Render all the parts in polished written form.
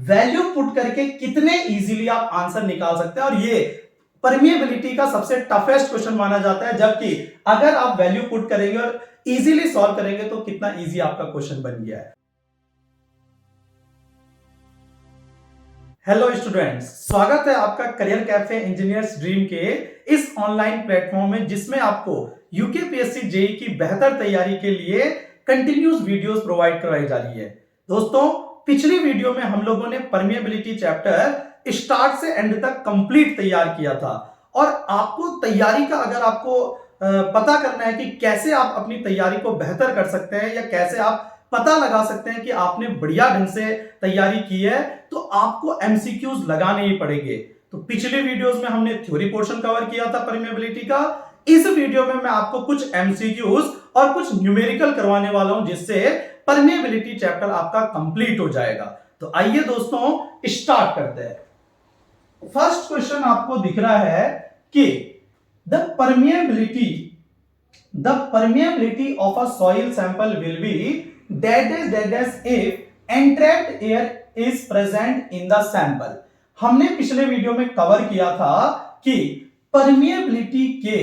Value put करके कितने easily आप आंसर निकाल सकते हैं। और ये परमिएबिलिटी का सबसे टफेस्ट क्वेश्चन माना जाता है, जबकि अगर आप वैल्यू पुट करेंगे और इजीली सॉल्व करेंगे तो कितना इजी आपका क्वेश्चन बन गया है। हेलो स्टूडेंट्स, स्वागत है आपका करियर कैफे इंजीनियर्स ड्रीम के इस ऑनलाइन प्लेटफॉर्म में, जिसमें आपको यूकेपीएससी जेई की बेहतर तैयारी के लिए कंटिन्यूस वीडियोस प्रोवाइड करवाई जा रही है। दोस्तों, पिछली वीडियो में हम लोगों ने परमिएबिलिटी चैप्टर स्टार्ट से एंड तक कंप्लीट तैयार किया था। और आपको तैयारी का अगर आपको पता करना है कि कैसे आप अपनी तैयारी को बेहतर कर सकते हैं या कैसे आप पता लगा सकते हैं कि आपने बढ़िया ढंग से तैयारी की है, तो आपको एमसीक्यूज लगाने ही पड़ेंगे। तो पिछले वीडियोस में हमने थ्योरी पोर्शन कवर किया था परमिएबिलिटी का। इस वीडियो में मैं आपको कुछ एमसीक्यूज और कुछ न्यूमेरिकल करवाने वाला हूं, जिससे परमिएबिलिटी चैप्टर आपका कंप्लीट हो जाएगा। तो आइए दोस्तों स्टार्ट करते हैं। फर्स्ट क्वेश्चन आपको दिख रहा है कि the permeability of a soil sample will be dash if entrapped air is present in the sample। हमने पिछले वीडियो में कवर किया था कि परमिएबिलिटी के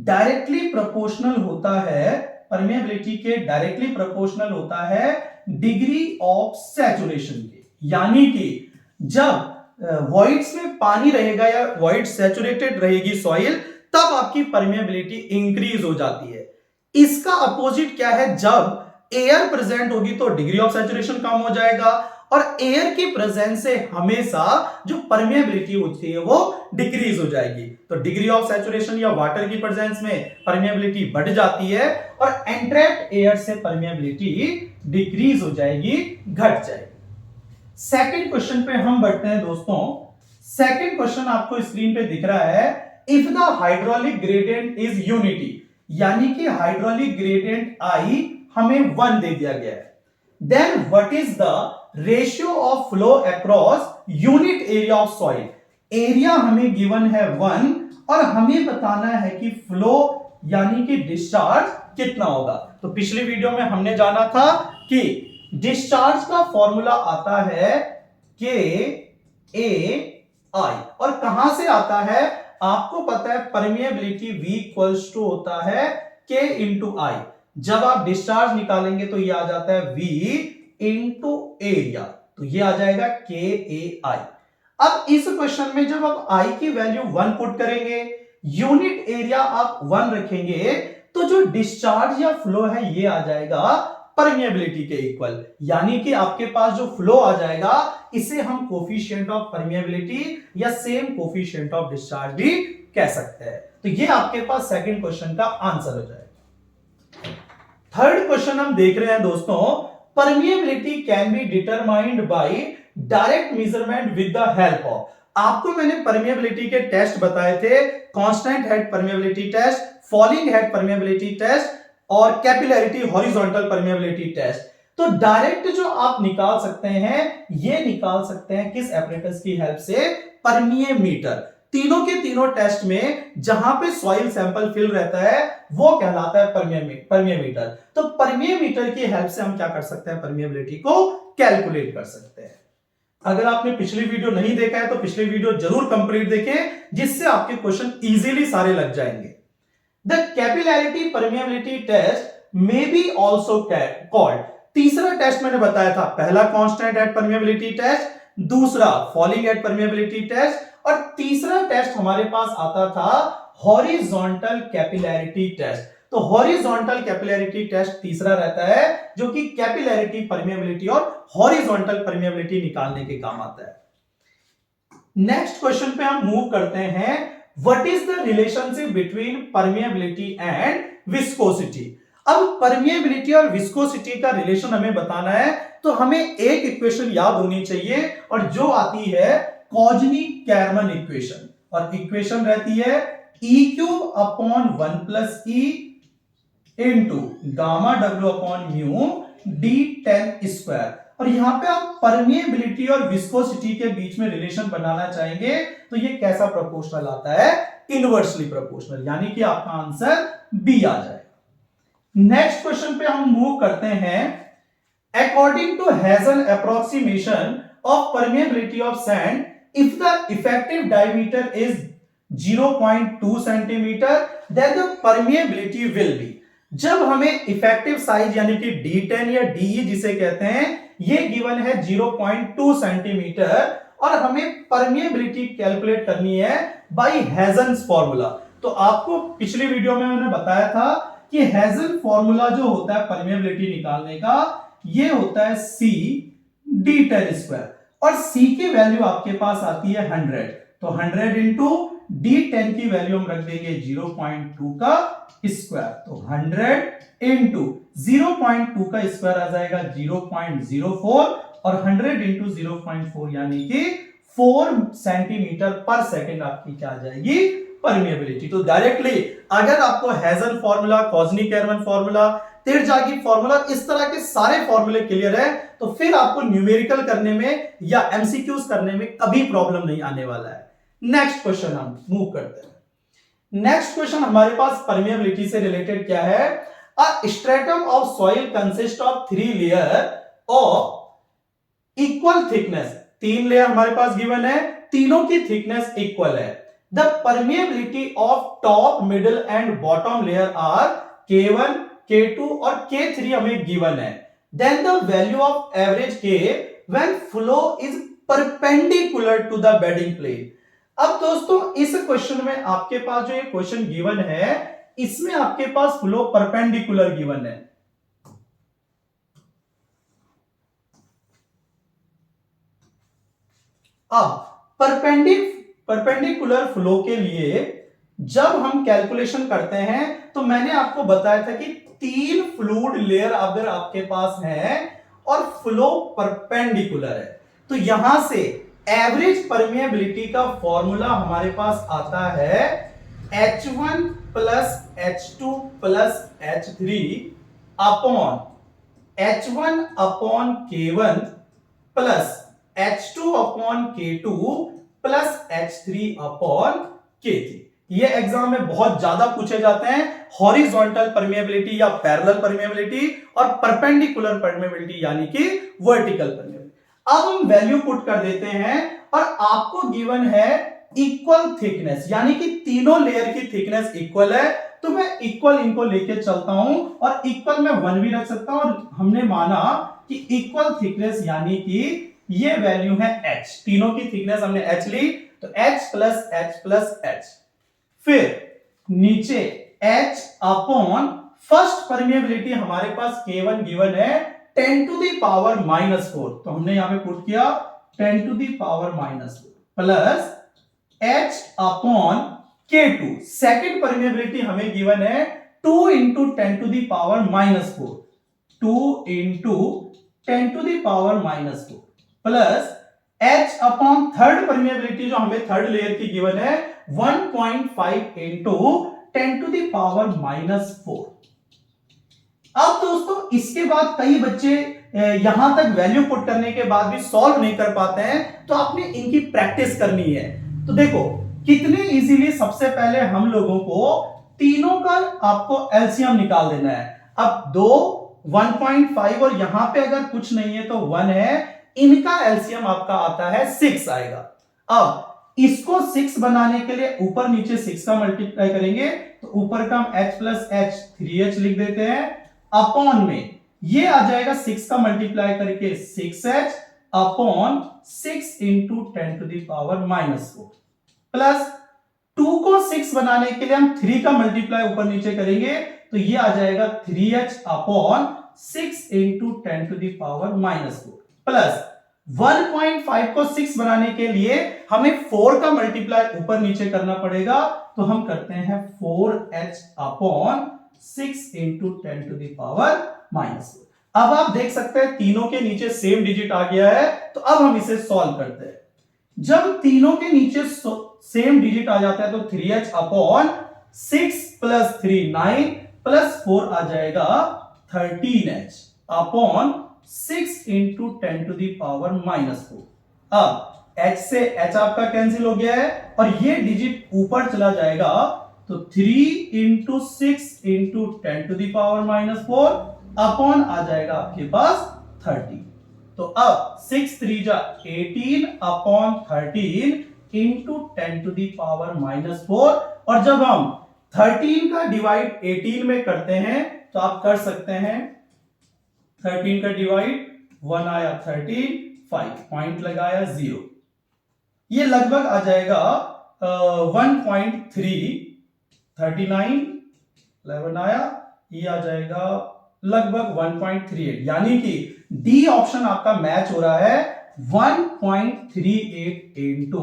डायरेक्टली प्रोपोर्शनल होता है डिग्री ऑफ सैचुरेशन के। यानी कि जब वॉइड्स में पानी रहेगा या वॉइड सैचुरेटेड रहेगी सॉइल, तब आपकी परमिएबिलिटी इंक्रीज हो जाती है। इसका अपोजिट क्या है? जब एयर प्रेजेंट होगी तो डिग्री ऑफ सैचुरेशन कम हो जाएगा, और एयर की प्रेजेंस से हमेशा जो परमिएबिलिटी होती है वो डिक्रीज हो जाएगी। तो डिग्री ऑफ सैचुरेशन या वाटर की प्रेजेंस में परमिएबिलिटी बढ़ जाती है, और एंट्रैप्ड एयर से परमिएबिलिटी डिक्रीज हो जाएगी, घट जाएगी। सेकंड क्वेश्चन पे हम बढ़ते हैं दोस्तों। सेकंड क्वेश्चन आपको स्क्रीन पे दिख रहा है, if the hydraulic gradient is unity, यानी कि हाइड्रोलिक ग्रेडियंट आई हमें 1 दे दिया गया है, then what is the ratio of flow across unit area of soil. Area हमें गिवन है 1 और हमें बताना है कि फ्लो यानी कि डिस्चार्ज कितना होगा। तो पिछली वीडियो में हमने जाना था कि डिस्चार्ज का फॉर्मूला आता है के ए आई, और कहां से आता है आपको पता है, परमिएबिलिटी V इक्वल्स टू होता है K इंटू आई। जब आप डिस्चार्ज निकालेंगे तो ये आ जाता है V इंटू एरिया, तो ये आ जाएगा KAI। अब इस क्वेश्चन में जब आप I की वैल्यू 1 पुट करेंगे, यूनिट एरिया आप 1 रखेंगे, तो जो डिस्चार्ज या फ्लो है ये आ जाएगा परमिएबिलिटी के इक्वल। यानी कि आपके पास जो फ्लो आ जाएगा, इसे हम कोफिशिएंट ऑफ परमिएबिलिटी या सेम कोफिशिएंट ऑफ डिस्चार्ज भी कह सकते हैं। तो ये आपके पास सेकंड क्वेश्चन का आंसर हो जाएगा। थर्ड क्वेश्चन हम देख रहे हैं दोस्तों, permeability can be determined by direct measurement with the help of. आपको मैंने परमिएबिलिटी के टेस्ट बताए थे, constant head permeability test, falling head permeability test और कैपिलैरिटी हॉरिजॉन्टल परमिएबिलिटी टेस्ट। तो डायरेक्ट जो आप निकाल सकते हैं, ये निकाल सकते हैं किस एपरेटस की हेल्प से? परमिएमीटर। तीनों के तीनों टेस्ट में जहां पे सॉइल सैंपल फिल रहता है वो कहलाता है परमिएमीटर। तो परमिएमीटर की हेल्प से हम क्या कर सकते हैं? परमिएबिलिटी को कैलकुलेट कर सकते हैं। अगर आपने पिछली वीडियो नहीं देखा है तो पिछली वीडियो जरूर कंप्लीट देखें, जिससे आपके क्वेश्चन इजीली सारे लग जाएंगे। The capillarity permeability test may be also called। तीसरा टेस्ट मैंने बताया था, पहला कांस्टेंट एट परमिएबिलिटी टेस्ट, दूसरा फॉलिंग एट परमिएबिलिटी टेस्ट, और तीसरा टेस्ट हमारे पास आता था हॉरिजॉन्टल कैपिलैरिटी टेस्ट। तो हॉरिजॉन्टल कैपिलैरिटी टेस्ट तीसरा रहता है, जो कि कैपिलैरिटी परमिएबिलिटी और हॉरिजॉन्टल परमिएबिलिटी निकालने के काम आता है। नेक्स्ट क्वेश्चन पे हम मूव करते हैं, What is the relationship between permeability and viscosity? अब permeability और viscosity का रिलेशन हमें बताना है, तो हमें एक इक्वेशन याद होनी चाहिए, और जो आती है कॉजनी-कैरमन इक्वेशन, और इक्वेशन रहती है E³ upon 1 plus E into gamma W upon mu D10 square. और यहां पे आप परमिएबिलिटी और विस्कोसिटी के बीच में रिलेशन बनाना चाहेंगे, तो ये कैसा प्रोपोर्शनल आता है? इनवर्सली प्रोपोर्शनल, यानी कि आपका आंसर बी आ जाएगा। नेक्स्ट क्वेश्चन पे हम मूव करते हैं। According to Hazen approximation of permeability of sand if the effective diameter is 0.2 centimeter then the permeability will be। जब हमें इफेक्टिव साइज यानी कि D10 या DE जिसे कहते हैं ये गिवन है 0.2 सेंटीमीटर और हमें परमिएबिलिटी कैलकुलेट करनी है बाय हेजन्स फॉर्मूला। तो आपको पिछली वीडियो में मैंने बताया था कि हेजन फॉर्मूला जो होता है परमिएबिलिटी निकालने का ये होता है C D10 स्क्वायर और C की वैल्यू आपके पास आती है 100। तो 100 इंटू D10 की वैल्यू हम रख देंगे 0.2 का स्क्वायर। तो 100 इंटू 0.2 का स्क्वायर आ जाएगा 0.04 और 100 इंटू 0.4 यानी कि 4 सेंटीमीटर पर सेकंड आपकी क्या आ जाएगी परमिएबिलिटी। तो डायरेक्टली अगर आपको हेजन फॉर्मूला, कॉज़नी-कैरवन फॉर्मूला, तिरजागी फॉर्मूला इस तरह के सारे फॉर्मूले क्लियर है तो फिर आपको न्यूमेरिकल करने में या एमसीक्यूज करने में कभी प्रॉब्लम नहीं आने वाला है। नेक्स्ट क्वेश्चन हम मूव करते हैं। नेक्स्ट क्वेश्चन हमारे पास परमिएबिलिटी से रिलेटेड क्या है? A stratum of soil consist of 3 layer of equal thickness. 3 layer हमारे पास गिवन है, तीनों की थिकनेस इक्वल है। The permeability of top, middle and bottom layer are K1, K2 और K3 हमें गिवन है। Then the value of average K when flow is perpendicular to the bedding plane. अब दोस्तों इस क्वेश्चन में आपके पास जो ये क्वेश्चन गिवन है इसमें आपके पास फ्लो परपेंडिकुलर गिवन है। अब परपेंडिकुलर फ्लो के लिए जब हम कैलकुलेशन करते हैं तो मैंने आपको बताया था कि 3 फ्लूइड लेयर अगर आपके पास है और फ्लो परपेंडिकुलर है तो यहां से एवरेज परमिएबिलिटी का फॉर्मूला हमारे पास आता है H1 plus H2 plus H3 upon H1 upon K1 plus H2 upon K2 plus H3 upon K3। ये एग्जाम में बहुत ज्यादा पूछे जाते हैं, हॉरिजॉन्टल परमिएबिलिटी या पैरेलल परमिएबिलिटी और परपेंडिकुलर परमिएबिलिटी यानी कि वर्टिकल परमिएबिलिटी। अब हम वैल्यू पुट कर देते हैं और आपको गिवन है इक्वल थिकनेस यानी कि तीनों लेयर की थिकनेस इक्वल है तो मैं इक्वल इनको लेके चलता हूं और इक्वल में 1 भी रख सकता हूं और हमने माना कि इक्वल थिकनेस यानी कि ये वैल्यू है H, तीनों की थिकनेस हमने H ली तो H plus H plus H, फिर नीचे H अपॉन फर्स्ट परमिएबिलिटी हमारे पास K1 गिवन है 10 टू द पावर -4 तो हमने यहां पे पुट किया 10 to the power -4 plus H upon K2 second permeability हमें गिवन है 2 into 10 to the power -4 2 into 10 to the power -4 plus H upon third permeability जो हमें थर्ड लेयर की गिवन है 1.5 इंटू 10 टू द पावर -4। अब दोस्तों इसके बाद कई बच्चे यहां तक वैल्यू पुट करने के बाद भी सॉल्व नहीं कर पाते हैं तो आपने इनकी प्रैक्टिस करनी है। तो देखो कितने इजीली सबसे पहले हम लोगों को तीनों का आपको एलसीएम निकाल देना है। अब 2 1.5 और यहां पे अगर कुछ नहीं है तो 1 है, इनका एलसीएम आपका आता है 6 आएगा। अब इसको 6 बनाने के लिए ऊपर नीचे 6 का मल्टीप्लाई करेंगे तो ऊपर का हम h प्लस h 3h लिख देते हैं अपॉन में ये आ जाएगा 6 का मल्टीप्लाई करके 6h upon 6 into 10 to the power -4 plus 2 को 6 बनाने के लिए हम 3 का मल्टीप्लाई ऊपर नीचे करेंगे तो ये आ जाएगा 3h upon 6 into 10 to the power -4 plus 1.5 को 6 बनाने के लिए हमें 4 का मल्टीप्लाई ऊपर नीचे करना पड़ेगा तो हम करते हैं 4h upon 6 into 10 to the power -4। अब आप देख सकते हैं तीनों के नीचे सेम डिजिट आ गया है तो अब हम इसे सॉल्व करते हैं। जब तीनों के नीचे सेम डिजिट आ जाता है तो 3h अपॉन 6 प्लस 3 9 प्लस 4 आ जाएगा 13h upon 6 into 10 to the power -4। अब h से h आपका कैंसिल हो गया है और ये डिजिट ऊपर चला जाएगा तो 3 into 6 into 10 to the power -4 upon आ जाएगा आपके पास 30। तो अब 6 3 जा 18 upon 13 into 10 to the power -4। और जब हम 13 का डिवाइड 18 में करते हैं तो आप कर सकते हैं 13 का डिवाइड 1 आया 13, 5 पॉइंट लगाया 0, ये लगभग आ जाएगा 1.3, 39 11 आया, ये आ जाएगा लगभग 1.38, यानी कि डी ऑप्शन आपका मैच हो रहा है 1.38 into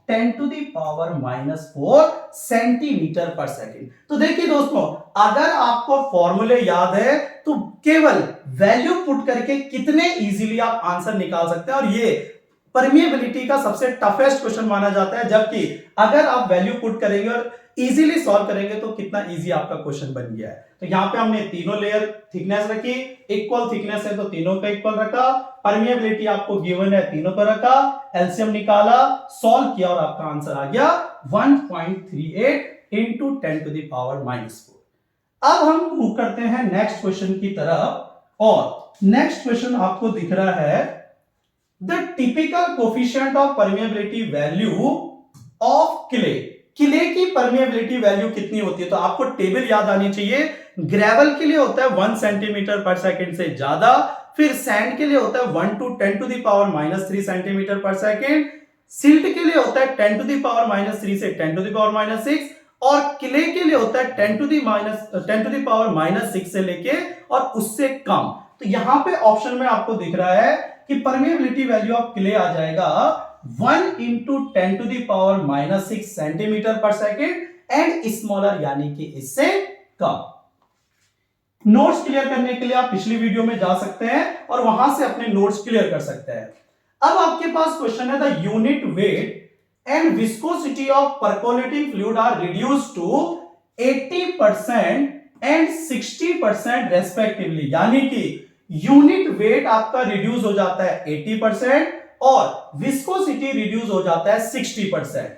10 to the power -4 centimetre पर सेकेंड। तो देखिए दोस्तों, अगर आपको फॉर्मूले याद है तो केवल वैल्यू पुट करके कितने इजीली आप आंसर निकाल सकते हैं, और ये परमिएबिलिटी का सबसे टफेस्ट क्वेश्चन माना जाता है, जबकि अगर आप वैल्यू पुट करेंगे और इजीली सॉल्व करेंगे तो कितना इजी आपका क्वेश्चन बन गया है। तो यहां पे हमने तीनों लेयर थिकनेस रखी, इक्वल थिकनेस है तो तीनों का इक्वल रखा, परमिएबिलिटी आपको गिवन है तीनों का रखा, एलसीएम निकाला, सॉल्व किया और आपका आंसर आ गया 1.38 इंटू 10 टू द पावर -4। अब हम मूव करते हैं नेक्स्ट क्वेश्चन की तरफ, और नेक्स्ट क्वेश्चन आपको दिख रहा है the typical coefficient of permeability value of clay. Clay की परमिएबिलिटी वैल्यू कितनी होती है, तो आपको टेबल याद आनी चाहिए। ग्रेवल के लिए होता है 1 सेंटीमीटर पर सेकंड से ज्यादा, फिर सैंड के लिए होता है 1 to 10 to the power -3 centimetre पर सेकंड, सिल्ट के लिए होता है 10 टू द पावर -3 से 10 टू द पावर -6, और क्ले के लिए होता है 10 टू द पावर -6 से लेके और उससे कम। तो यहां पे ऑप्शन में आपको दिख रहा है कि परमिएबिलिटी वैल्यू ऑफ क्ले आ जाएगा 1 into 10 to the power -6 centimetre पर सेकेंड एंड स्मॉलर, यानी कि इससे कम। नोट्स क्लियर करने के लिए आप पिछली वीडियो में जा सकते हैं और वहां से अपने नोट्स क्लियर कर सकते हैं। अब आपके पास क्वेश्चन है the unit weight and viscosity of percolating fluid are reduced to 80% and 60% respectively, यानी कि यूनिट वेट आपका रिड्यूस हो जाता है 80% और विस्कोसिटी रिड्यूस हो जाता है 60%।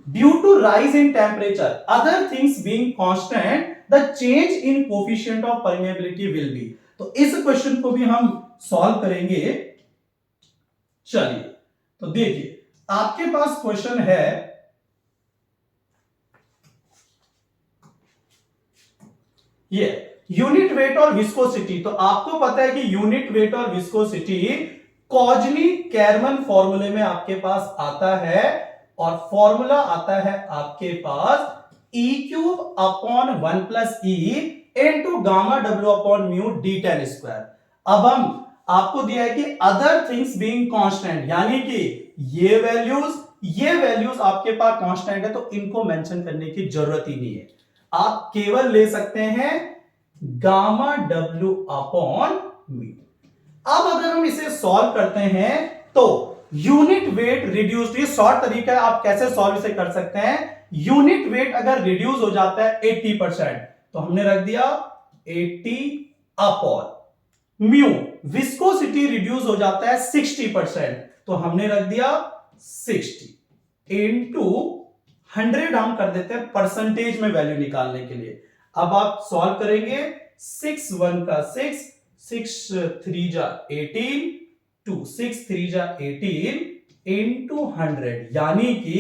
Due to rise in temperature, other things being constant, the change in coefficient of permeability will be. तो इस क्वेश्चन को भी हम सॉल्व करेंगे। चलिए, तो देखिए आपके पास क्वेश्चन है, ये यूनिट वेट और विस्कोसिटी। तो आपको पता है कि यूनिट वेट और विस्कोसिटी कॉजनी-कैरमन फॉर्मूले में आपके पास आता है, और फॉर्मूला आता है आपके पास E³ upon 1 plus e into gamma डब्ल्यू अपॉन म्यू d10 स्क्वायर। अब हम आपको दिया है कि अदर थिंग्स बीइंग कांस्टेंट, यानी कि ये वैल्यूज आपके पास कांस्टेंट है, तो इनको मेंशन करने की जरूरत ही नहीं है। आप केवल ले सकते हैं गामा डब्ल्यू अपॉन म्यू। अब अगर हम इसे सॉल्व करते हैं तो यूनिट वेट रिड्यूस्ड, ये शॉर्ट तरीका है, आप कैसे सॉल्व इसे कर सकते हैं। यूनिट वेट अगर रिड्यूस हो जाता है 80%, तो हमने रख दिया 80 अपॉन म्यू। विस्कोसिटी रिड्यूस हो जाता है 60%, तो हमने रख दिया 60 इनटू 100 हम कर देते हैं परसेंटेज में वैल्यू निकालने के लिए। अब आप सॉल्व करेंगे 6 1 का 6, 6 3 जा 18, 2 6 3 जा 18 इनटू 100, यानी कि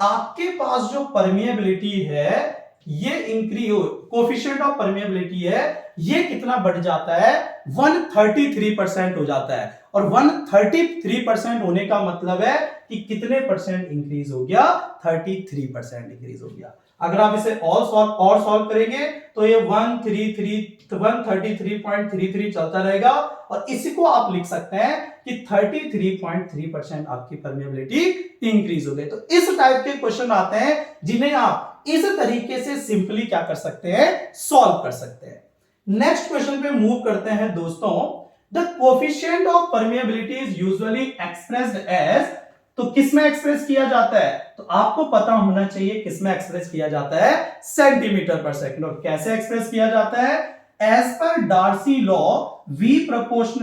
आपके पास जो परमिएबिलिटी है ये इंक्रीज, कोफिशिएंट ऑफ परमिएबिलिटी है ये कितना बढ़ जाता है, 133% हो जाता है। और 133% होने का मतलब है कि कितने परसेंट इंक्रीज हो गया, 33% इंक्रीज हो गया। अगर आप इसे और सॉल्व करेंगे तो ये 133.33 चलता रहेगा, और इसी को आप लिख सकते हैं कि 33.3% आपकी परमिएबिलिटी इंक्रीज हो गई। तो इस टाइप के क्वेश्चन आते हैं जिन्हें आप इस तरीके से सिंपली क्या कर सकते हैं, सॉल्व कर सकते हैं। नेक्स्ट क्वेश्चन पे मूव करते हैं दोस्तों। The coefficient of permeability is usually expressed as, तो किसमें एक्सप्रेस किया जाता है, तो आपको पता होना चाहिए किसमें एक्सप्रेस किया जाता है, सेंटीमीटर पर सेकंड। और कैसे एक्सप्रेस किया जाता है, एज पर Darcy law V equals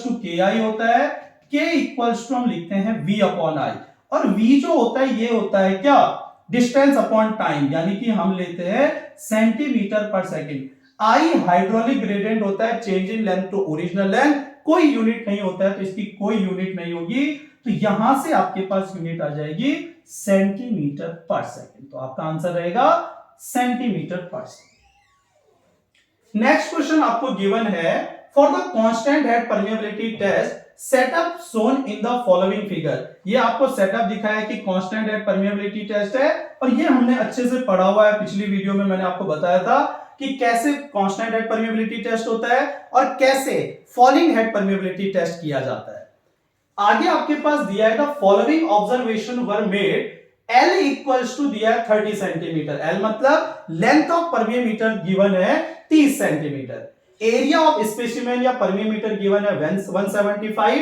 to KI होता है, K इक्वल्स टू हम लिखते हैं V अपॉन I, और V जो होता है ये होता है क्या, डिस्टेंस अपॉन टाइम, यानी कि हम लेते हैं सेंटीमीटर पर सेकंड। I हाइड्रोलिक ग्रेडियंट होता है change in length to original length, कोई यूनिट नहीं होता है, तो इसकी कोई यूनिट नहीं होगी, तो यहां से आपके पास यूनिट आ जाएगी सेंटीमीटर पर सेकेंड। तो आपका आंसर रहेगा सेंटीमीटर पर सेकेंड। नेक्स्ट क्वेश्चन आपको गिवन है, for the constant head permeability test setup shown in the following figure. ये आपको सेटअप दिखा है कि कांस्टेंट हेड परमेबिलिटी टेस्ट है, और ये हमने अच्छे से पढ़ा हुआ है। पिछली वीडियो में मैंने आपको बताया था कि कैसे कांस्टेंट हेड परमेबिलिटी टेस्ट होता है और कैसे फॉलिंग हेड परमेबिलिटी टेस्ट किया जाता है। आगे आपके पास दिया है the following observation were made, L equals to दिया है 30 सेंटीमीटर। L मतलब लेंथ ऑफ परमीमीटर गिवन है 30 सेंटीमीटर। एरिया ऑफ स्पेसिमेन या परमीमीटर गिवन है 175।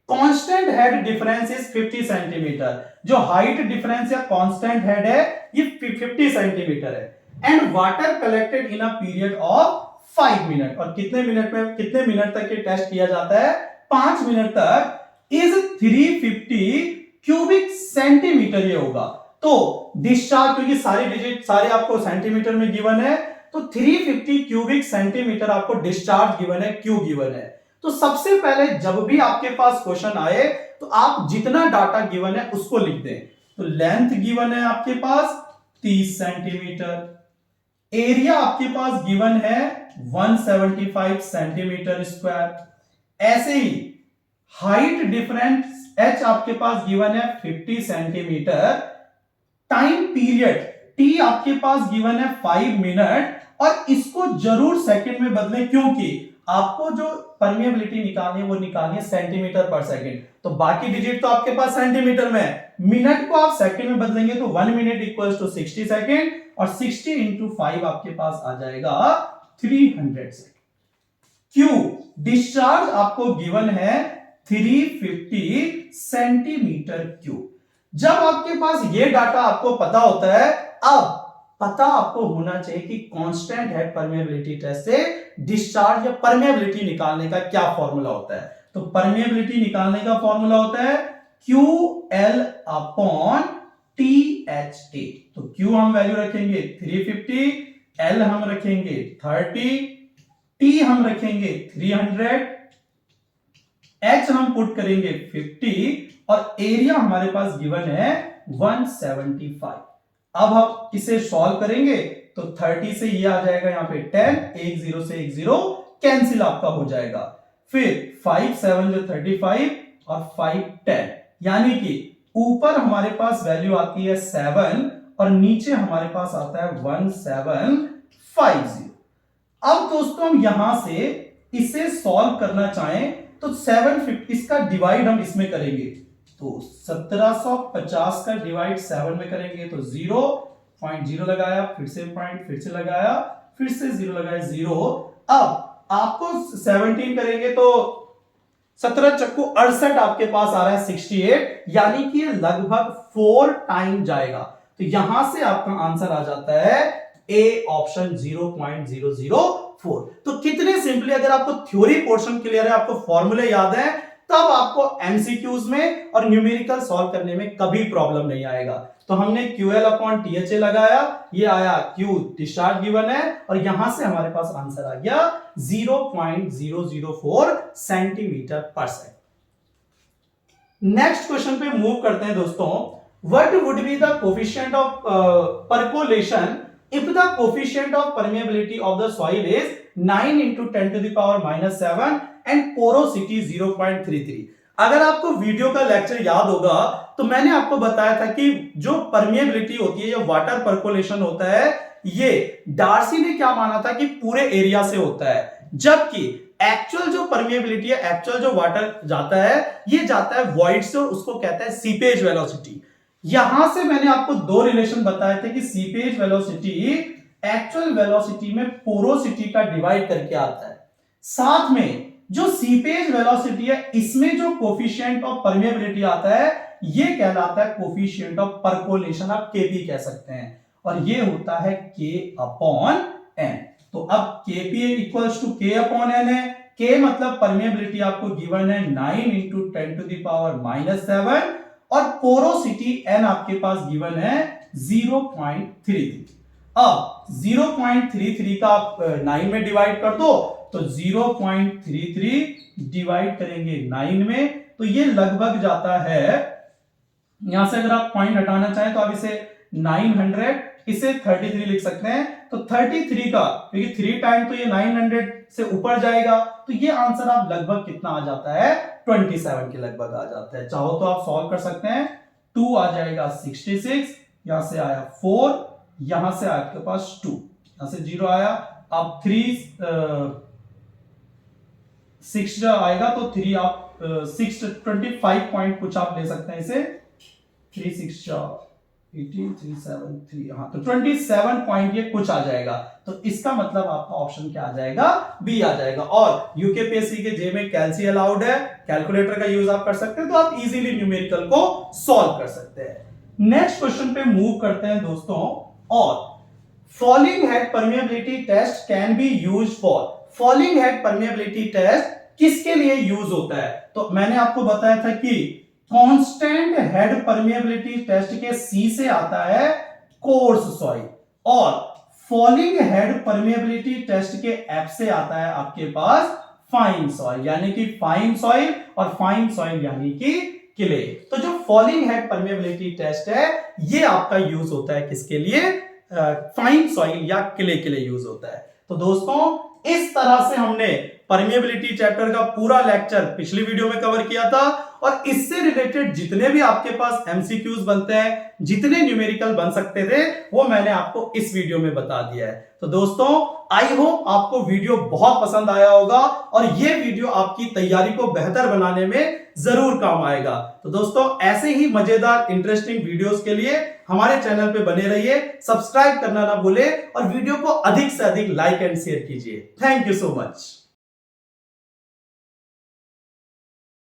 Constant head difference is 50 centimetre. जो हाइट डिफरेंस या कांस्टेंट हेड है ये 50 सेंटीमीटर है। And water collected in a period of 5 minute. और कितने मिनट तक ये टेस्ट किया जाता है? 5 मिनट तक। इज 350 क्यूबिक सेंटीमीटर ये होगा। तो डिस्चार्ज, क्योंकि सारे डिजिट सारे आपको सेंटीमीटर में गिवन है, तो 350 क्यूबिक सेंटीमीटर आपको डिस्चार्ज गिवन है, क्यू गिवन है। तो सबसे पहले जब भी आपके पास क्वेश्चन आए तो आप जितना डाटा गिवन है उसको लिख दें। तो लेंथ गिवन है आपके पास 30 सेंटीमीटर, एरिया आपके पास गिवन है 175 सेंटीमीटर स्क्वायर, ऐसे ही हाइट डिफरेंस h आपके पास गिवन है 50 सेंटीमीटर, टाइम पीरियड t आपके पास गिवन है 5 मिनट, और इसको जरूर सेकंड में बदलें क्योंकि आपको जो परमेबिलिटी निकालनी है वो निकालनी है सेंटीमीटर पर सेकंड। तो बाकी डिजिट तो आपके पास सेंटीमीटर में है, मिनट को आप सेकंड में बदलेंगे तो 1 मिनट इक्वल्स टू 60 सेकंड, और 60 इंटू 5 आपके पास आ जाएगा 300 सेकंड। क्यू डिस्चार्ज आपको गिवन है 350 सेंटीमीटर क्यूब। जब आपके पास ये डाटा आपको पता होता है, अब पता आपको होना चाहिए कि कांस्टेंट हेड परमेबिलिटी टेस्ट से डिस्चार्ज या परमेबिलिटी निकालने का क्या फॉर्मूला होता है। तो परमेबिलिटी निकालने का फॉर्मूला होता है QL अपॉन THA। तो Q हम वैल्यू रखेंगे 350, L हम रखेंगे 30, T हम रखेंगे 300, H हम पुट करेंगे 50, और एरिया हमारे पास गिवन है 175। अब हम इसे सॉल्व करेंगे तो 30 से ये आ जाएगा यहाँ पे 10, 1 0 से 1 0 कैंसिल आपका हो जाएगा। फिर 5 7 जो 35 और 5 10, यानी कि ऊपर हमारे पास वैल्यू आती है 7 और नीचे हमारे पास आता है 1750। अब दोस्तों हम यहां से इसे सॉल्व करना चाहें तो 750 इसका डिवाइड हम इसमें करेंगे, तो 1750 का डिवाइड 7 में करेंगे तो 0.0 लगाया, फिर से पॉइंट, फिर से लगाया, फिर से 0 लगाया, 0। अब आपको 17 करेंगे तो 17 चक्कू 68 आपके पास आ रहा है 68, यानी कि लगभग 4 टाइम जाएगा। तो यहां से आपका आंसर आ जाता है ए ऑप्शन 0.004। तो कितने सिंपली, अगर आपको थ्योरी पोर्शन क्लियर है, आपको फॉर्मूले याद है, तब आपको एमसीक्यूज में और न्यूमेरिकल सॉल्व करने में कभी प्रॉब्लम नहीं आएगा। तो हमने QL अपॉन THA लगाया, ये आया Q डिस्चार्ज गिवन है, और यहां से हमारे पास आंसर आ गया 0.004 सेंटीमीटर पर सेकंड। नेक्स्ट क्वेश्चन पे मूव करते हैं दोस्तों। What would be the coefficient of percolation if the coefficient of permeability of the soil is 9 into 10 to the power minus 7 and porosity 0.33। अगर आपको वीडियो का लेक्चर याद होगा तो मैंने आपको बताया था कि जो परमेबिलिटी होती है, जो वाटर परकोलेशन होता है, ये डार्सी ने क्या माना था कि पूरे एरिया से होता है, जबकि एक्चुअल जो परमेबिलिटी है, एक्चुअल जो वाटर जाता है, ये जाता है वॉइड से, और उसको कहता है सीपेज वेलोसिटी। यहां से मैंने आपको दो रिलेशन बताए थे कि सीपेज वेलोसिटी एक्चुअल वेलोसिटी में पोरोसिटी का डिवाइड करके आता है। साथ में जो सीपेज वेलोसिटी है, इसमें जो कोफिशिएंट ऑफ परमेबिलिटी आता है, ये कहलाता है कोफिशिएंट ऑफ परकोलेशन, आप केपी कह सकते हैं, और ये होता है के अपॉन एन। तो अब KP equals to K upon N है। के मतलब परमेबिलिटी आपको गिवन है 9 into 10 to the power minus 7, और पोरोसिटी एन आपके पास गिवन है 0.33। अब 0.33 का आप 9 में डिवाइड कर दो तो 0.33 डिवाइड करेंगे 9 में, तो ये लगभग जाता है, यहां से अगर आप पॉइंट हटाना चाहें तो आप इसे 900 इसे 33 लिख सकते हैं। तो 33 का, क्योंकि 3 टाइम तो ये 900 से ऊपर जाएगा, तो ये आंसर आप लगभग कितना आ जाता है, 27 के लगभग आ जाता है। चाहो तो आप सॉल्व कर सकते हैं। 2 आ जाएगा 66, यहां से आया 4, यहां से आपके पास 2, यहां से 0 आया, अब 6 आएगा तो 3 आप 625 पॉइंट कुछ आप ले सकते हैं इसे, 3 6 18 373, हाँ तो 27 पॉइंट ये कुछ आ जाएगा। तो इसका मतलब आपका ऑप्शन क्या आ जाएगा, बी आ जाएगा। और यूकेपीएससी के जे में कैलसी अलाउड है, कैलकुलेटर का यूज आप कर सकते हैं, तो आप इजीली न्यूमेरिकल को सॉल्व कर सकते हैं। नेक्स्ट क्वेश्चन पे मूव करते हैं दोस्तों। और falling head permeability test can be used for, falling head permeability test किसके लिए यूज होता है? तो मैंने आपको बताया था कि कांस्टेंट हेड परमेबिलिटी टेस्ट के सी से आता है कोर्स सॉइल, और फॉलिंग हेड परमेबिलिटी टेस्ट के एफ से आता है आपके पास फाइन सॉइल, यानी कि फाइन सॉइल, और फाइन सॉइल यानी कि क्ले। तो जो फॉलिंग हेड परमेबिलिटी टेस्ट है ये आपका यूज होता है किसके लिए, फाइन सॉइल या क्ले के लिए यूज होता है। तो दोस्तों इस तरह से हमने परमेबिलिटी चैप्टर का पूरा लेक्चर पिछली वीडियो में कवर किया था, और इससे रिलेटेड जितने भी आपके पास एमसीक्यूज बनते हैं, जितने न्यूमेरिकल बन सकते थे, वो मैंने आपको इस वीडियो में बता दिया है। तो दोस्तों आई होप आपको वीडियो बहुत पसंद आया होगा, और ये वीडियो आपकी तैयारी को बेहतर बनाने में जरूर काम आएगा। तो दोस्तों ऐसे ही मजेदार इंटरेस्टिंग वीडियोस के लिए हमारे चैनल पे बने रहिए, सब्सक्राइब करना ना भूलें, और वीडियो को अधिक से अधिक लाइक एंड शेयर कीजिए। Thank you so much.